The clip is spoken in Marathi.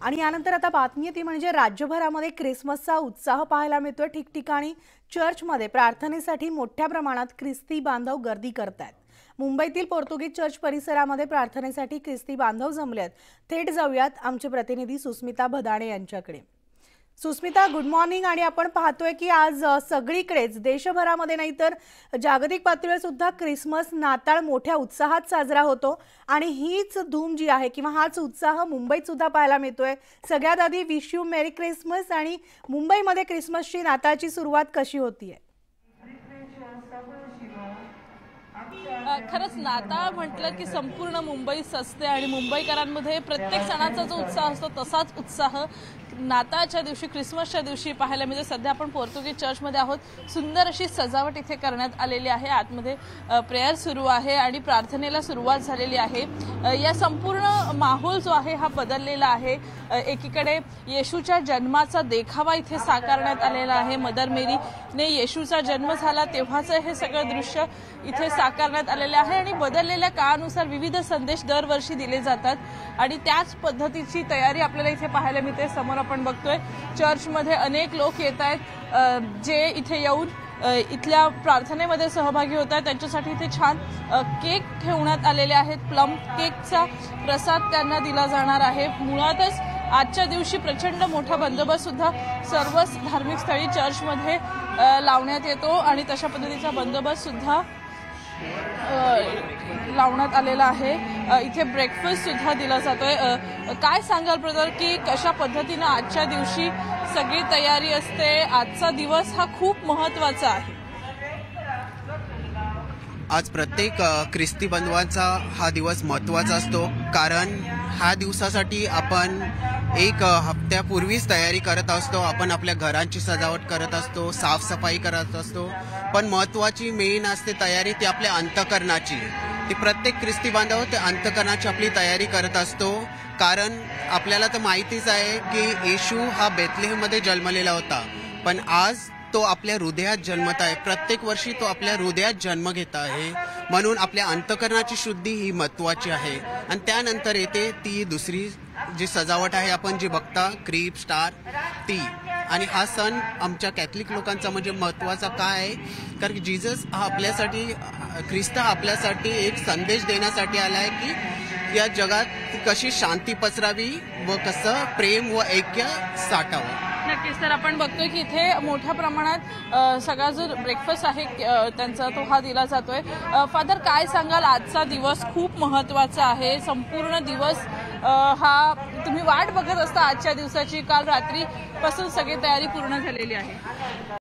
आणि यानंतर आता बातमी ती म्हणजे राज्यभरामध्ये ख्रिसमसचा उत्साह पाहायला मिळतोय। ठिकठिकाणी चर्चमध्ये प्रार्थनेसाठी मोठ्या प्रमाणात ख्रिस्ती बांधव गर्दी करतात। मुंबईतील पोर्तुगीज चर्च परिसरामध्ये प्रार्थनेसाठी ख्रिस्ती बांधव जमलेत। थेट जाऊयात आमचे प्रतिनिधी सुस्मिता भदाणे यांच्याकडे। Susmita, good morning. आणि आपण पाहतोय की आज सगळीकडेच देशभरामध्ये नाही तर जागतिक पातळीवर सुद्धा ख्रिसमस नाताळ मोठ्या उत्साहात साजरा होतो आणि हीच धूम जी आहे किंवा हाच उत्साह मुंबईत सुद्धा पाहायला मिळतोय। सगळ्यात आधी विश यू मेरी क्रिसमस। आणि मुंबईमध्ये क्रिसमसची नाताळची सुरुवात कशी होतीये? खरंच नाताळ म्हटलं की संपूर्ण मुंबई सजते आणि मुंबईकरांमध्ये प्रत्येक सणाचा जो उत्साह असतो तसाच उत्साह नाताळच्या दिवशी क्रिसमसच्या दिवशी पाहायला मिळतो। सध्या आपण पोर्तुगीज चर्चमध्ये आहोत। सुंदर अशी सजावट इथे करण्यात आलेली आहे। आतमध्ये प्रेयर सुरू आहे आणि प्रार्थनेला सुरुवात झालेली आहे। या संपूर्ण माहोल जो आहे हा बदललेला आहे। एकीकडे येशूच्या जन्माचा देखावा इथे साकारण्यात आलेला आहे। मदर मेरीने येशूचा जन्म झाला तेव्हाचं हे सगळं दृश्य इथे साकारण्यात आलेले आहे आणि बदललेल्या काळानुसार विविध संदेश दरवर्षी दिले जातात आणि त्याच पद्धतीची तयारी आपल्याला इथे पाहायला मिळते। समोर आपण बघतोय चर्चमध्ये अनेक लोक येत आहेत जे इथे येऊन इथल्या प्रार्थनेमध्ये सहभागी होत आहेत। त्यांच्यासाठी इथे छान केक ठेवण्यात आलेले आहेत। प्लम केकचा प्रसाद त्यांना दिला जाणार आहे। मुळातच आजच्या दिवशी प्रचंड मोठा बंदोबस्त सुद्धा सर्वच धार्मिक स्थळी चर्चमध्ये लावण्यात येतो आणि तशा पद्धतीचा बंदोबस्त सुद्धा लावण्यात आलेला आहे। इथे ब्रेकफास्ट सुद्धा दिला जातोय। काय सांगाल ब्रदर की कशा पद्धतीने आजच्या दिवशी सगळी तयारी असते? आजचा दिवस हा खूप महत्त्वाचा आहे। आज प्रत्येक ख्रिस्ती बंधवांचा हा दिवस महत्त्वाचा असतो, कारण ह्या दिवसासाठी आपण एक हफ्त्यापूर्वीच तयारी करत असतो। आपण आपल्या घरांची सजावट करत असतो, साफसफाई करत असतो, पण महत्त्वाची मेन असते तयारी ती आपल्या अंतःकरणाची। ती प्रत्येक ख्रिस्ती बांधव ते अंतःकरणाची आपली तयारी करत असतो, कारण आपल्याला तर माहितीच आहे की येशू हा बेथलेहममध्ये जन्मलेला होता, पण आज तो आपल्या हृदयात जन्मत आहे। प्रत्येक वर्षी तो आपल्या हृदयात जन्म घेत आहे, म्हणून आपल्या अंतःकरणाची शुद्धी ही महत्त्वाची आहे। आणि त्यानंतर येते ती दुसरी जी सजावट आहे, आपण जी बघता क्रीप स्टार ती। आणि हा सण आमच्या कॅथलिक लोकांचा म्हणजे महत्त्वाचा काय आहे, कारण जीजस हा आपल्यासाठी, ख्रिस्त हा आपल्यासाठी एक संदेश देण्यासाठी आला आहे की या जगात कशी शांती पसरावी व कसं प्रेम व ऐक्य साठावं। नक्कीच। तर आपण बघतोय की इथे मोठ्या प्रमाणात सगळा जो ब्रेकफास्ट आहे त्यांचा तो हा दिला जातोय। फादर, काय सांगाल? आजचा दिवस खूप महत्त्वाचा आहे। संपूर्ण दिवस हा तुम्ही वाट बघत असता आजच्या दिवसाची। काल रात्रीपासून सगळी तयारी पूर्ण झालेली आहे।